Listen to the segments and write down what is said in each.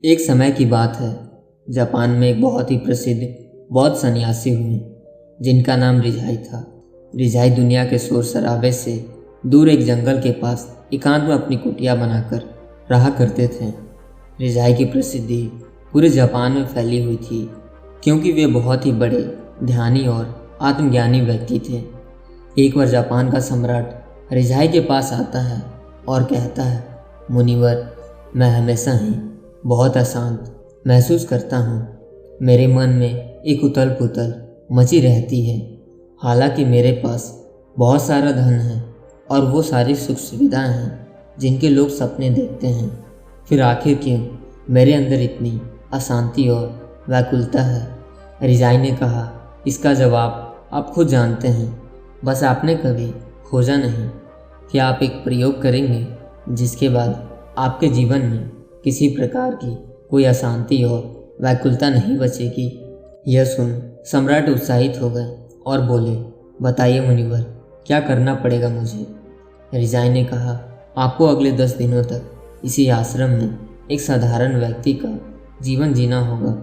एक समय की बात है। जापान में एक बहुत ही प्रसिद्ध बौद्ध सन्यासी हुए जिनका नाम रिजाई था। रिजाई दुनिया के शोर शराबे से दूर एक जंगल के पास एकांत में अपनी कुटिया बनाकर रहा करते थे। रिजाई की प्रसिद्धि पूरे जापान में फैली हुई थी क्योंकि वे बहुत ही बड़े ध्यानी और आत्मज्ञानी व्यक्ति थे। एक बार जापान का सम्राट रिजाई के पास आता है और कहता है, मुनिवर, मैं हमेशा ही बहुत अशांत महसूस करता हूँ। मेरे मन में एक उथल पुथल मची रहती है। हालांकि मेरे पास बहुत सारा धन है और वो सारी सुख सुविधाएं हैं जिनके लोग सपने देखते हैं, फिर आखिर क्यों मेरे अंदर इतनी अशांति और व्याकुलता है। रिजाई ने कहा, इसका जवाब आप खुद जानते हैं, बस आपने कभी खोजा नहीं। क्या आप एक प्रयोग करेंगे जिसके बाद आपके जीवन में किसी प्रकार की कोई अशांति और व्याकुलता नहीं बचेगी? यह सुन सम्राट उत्साहित हो गए और बोले, बताइए मुनिवर, क्या करना पड़ेगा मुझे? रिजाई ने कहा, आपको अगले 10 दिनों तक इसी आश्रम में एक साधारण व्यक्ति का जीवन जीना होगा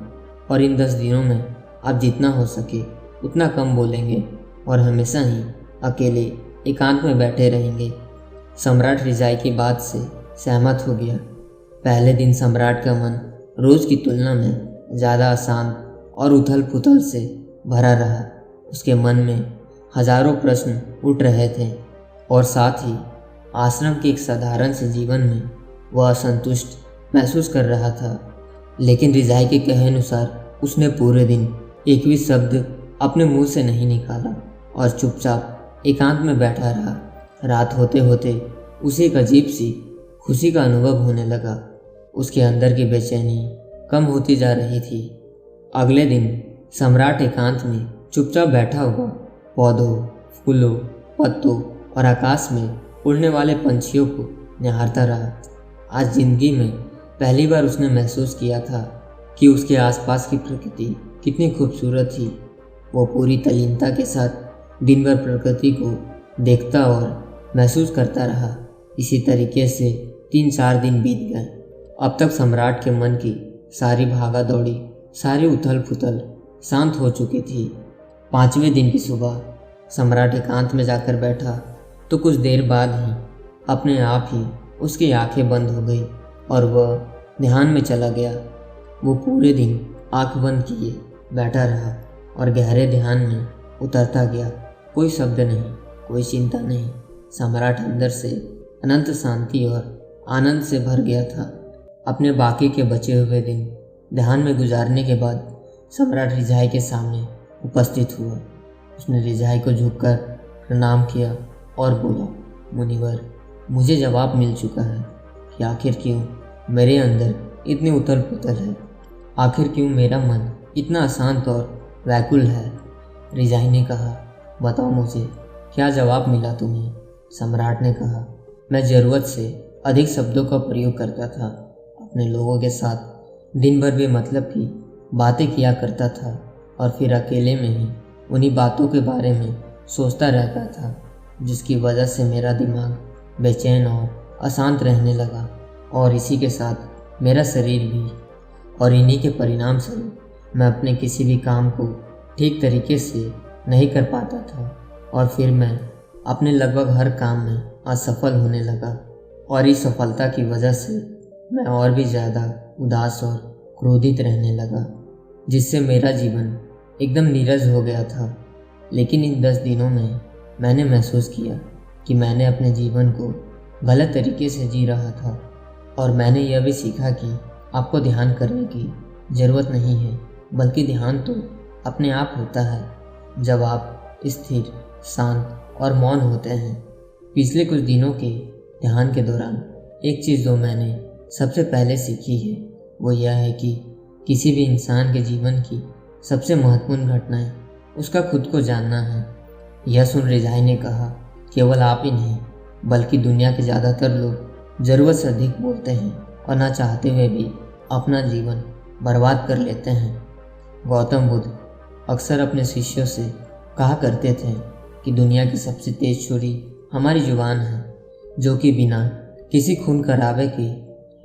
और इन 10 दिनों में आप जितना हो सके उतना कम बोलेंगे और हमेशा ही अकेले एकांत में बैठे रहेंगे। सम्राट रिजाई की बात से सहमत हो गया। पहले दिन सम्राट का मन रोज की तुलना में ज़्यादा अशांत और उथल पुथल से भरा रहा। उसके मन में हजारों प्रश्न उठ रहे थे और साथ ही आश्रम के एक साधारण से जीवन में वह असंतुष्ट महसूस कर रहा था। लेकिन रिजाई के कहे अनुसार उसने पूरे दिन एक भी शब्द अपने मुंह से नहीं निकाला और चुपचाप एकांत में बैठा रहा। रात होते होते उसे एक अजीब सी खुशी का अनुभव होने लगा। उसके अंदर की बेचैनी कम होती जा रही थी। अगले दिन सम्राट एकांत में चुपचाप बैठा हुआ पौधों, फूलों, पत्तों और आकाश में उड़ने वाले पंछियों को निहारता रहा। आज जिंदगी में पहली बार उसने महसूस किया था कि उसके आसपास की प्रकृति कितनी खूबसूरत थी। वो पूरी तल्लीनता के साथ दिन भर प्रकृति को देखता और महसूस करता रहा। इसी तरीके से 3-4 दिन बीत गए। अब तक सम्राट के मन की सारी भागा दौड़ी, सारी उथल पुथल शांत हो चुकी थी। 5वें दिन की सुबह सम्राट एकांत में जाकर बैठा तो कुछ देर बाद ही अपने आप ही उसकी आंखें बंद हो गई और वह ध्यान में चला गया। वो पूरे दिन आंख बंद किए बैठा रहा और गहरे ध्यान में उतरता गया। कोई शब्द नहीं, कोई चिंता नहीं। सम्राट अंदर से अनंत शांति और आनंद से भर गया था। अपने बाकी के बचे हुए दिन ध्यान में गुजारने के बाद सम्राट रिजाई के सामने उपस्थित हुआ। उसने रिजाई को झुककर प्रणाम किया और बोला, मुनिवर, मुझे जवाब मिल चुका है कि आखिर क्यों मेरे अंदर इतनी उथल पुथल है। आखिर क्यों मेरा मन इतना अशांत और व्याकुल है। रिजाई ने कहा, बताओ मुझे, क्या जवाब मिला तुम्हें? सम्राट ने कहा, मैं ज़रूरत से अधिक शब्दों का प्रयोग करता था। अपने लोगों के साथ दिन भर बेमतलब की बातें किया करता था और फिर अकेले में ही उन्हीं बातों के बारे में सोचता रहता था, जिसकी वजह से मेरा दिमाग बेचैन और अशांत रहने लगा और इसी के साथ मेरा शरीर भी। और इन्हीं के परिणाम स्वरूप मैं अपने किसी भी काम को ठीक तरीके से नहीं कर पाता था और फिर मैं अपने लगभग हर काम में असफल होने लगा। और इस सफलता की वजह से मैं और भी ज़्यादा उदास और क्रोधित रहने लगा, जिससे मेरा जीवन एकदम नीरस हो गया था। लेकिन इन 10 दिनों में मैंने महसूस किया कि मैंने अपने जीवन को गलत तरीके से जी रहा था और मैंने यह भी सीखा कि आपको ध्यान करने की ज़रूरत नहीं है, बल्कि ध्यान तो अपने आप होता है जब आप स्थिर, शांत और मौन होते हैं। पिछले कुछ दिनों के ध्यान के दौरान एक चीज़ जो मैंने सबसे पहले सीखी है वो यह है कि किसी भी इंसान के जीवन की सबसे महत्वपूर्ण घटनाएं उसका खुद को जानना है। यह सुन रिजाई ने कहा, केवल आप ही नहीं बल्कि दुनिया के ज़्यादातर लोग ज़रूरत से अधिक बोलते हैं और ना चाहते हुए भी अपना जीवन बर्बाद कर लेते हैं। गौतम बुद्ध अक्सर अपने शिष्यों से कहा करते थे कि दुनिया की सबसे तेज छुरी हमारी जुबान है, जो कि बिना किसी खून खराबे के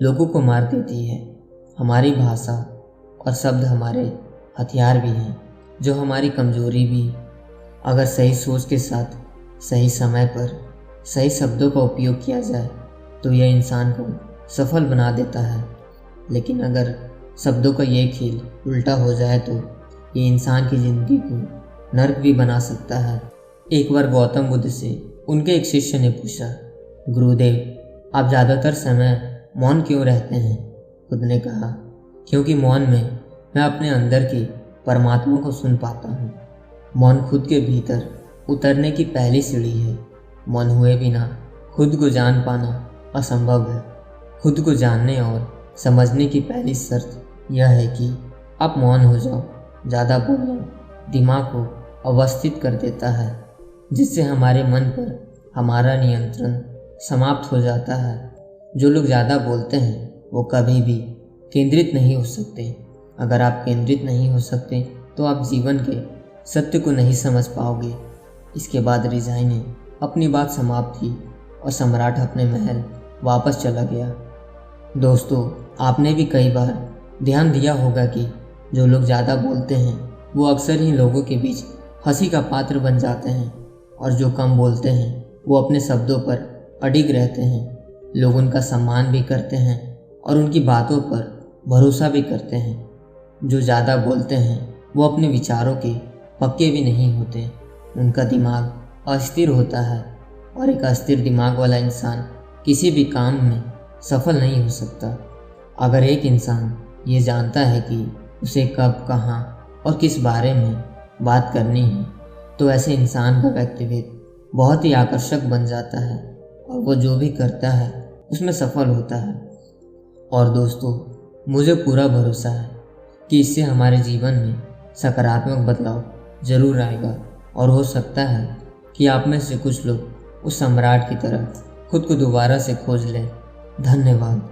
लोगों को मार देती है। हमारी भाषा और शब्द हमारे हथियार भी हैं, जो हमारी कमजोरी भी। अगर सही सोच के साथ सही समय पर सही शब्दों का उपयोग किया जाए तो यह इंसान को सफल बना देता है। लेकिन अगर शब्दों का ये खेल उल्टा हो जाए तो ये इंसान की ज़िंदगी को नर्क भी बना सकता है। एक बार गौतम बुद्ध से उनके एक शिष्य ने पूछा, गुरुदेव, आप ज़्यादातर समय मौन क्यों रहते हैं? बुद्ध ने कहा, क्योंकि मौन में मैं अपने अंदर के परमात्मा को सुन पाता हूँ। मौन खुद के भीतर उतरने की पहली सीढ़ी है। मौन हुए बिना खुद को जान पाना असंभव है। खुद को जानने और समझने की पहली शर्त यह है कि आप मौन हो जाओ। ज़्यादा बोलना दिमाग को अवस्थित कर देता है, जिससे हमारे मन पर हमारा नियंत्रण समाप्त हो जाता है। जो लोग ज़्यादा बोलते हैं वो कभी भी केंद्रित नहीं हो सकते। अगर आप केंद्रित नहीं हो सकते तो आप जीवन के सत्य को नहीं समझ पाओगे। इसके बाद रिजाई ने अपनी बात समाप्त की और सम्राट अपने महल वापस चला गया। दोस्तों, आपने भी कई बार ध्यान दिया होगा कि जो लोग ज़्यादा बोलते हैं वो अक्सर ही लोगों के बीच हंसी का पात्र बन जाते हैं, और जो कम बोलते हैं वो अपने शब्दों पर अडिग रहते हैं। लोग उनका सम्मान भी करते हैं और उनकी बातों पर भरोसा भी करते हैं। जो ज़्यादा बोलते हैं वो अपने विचारों के पक्के भी नहीं होते। उनका दिमाग अस्थिर होता है, और एक अस्थिर दिमाग वाला इंसान किसी भी काम में सफल नहीं हो सकता। अगर एक इंसान ये जानता है कि उसे कब, कहाँ और किस बारे में बात करनी है तो ऐसे इंसान का व्यक्तित्व बहुत ही आकर्षक बन जाता है और वो जो भी करता है उसमें सफल होता है। और दोस्तों, मुझे पूरा भरोसा है कि इससे हमारे जीवन में सकारात्मक बदलाव ज़रूर आएगा, और हो सकता है कि आप में से कुछ लोग उस सम्राट की तरह खुद को दोबारा से खोज लें। धन्यवाद।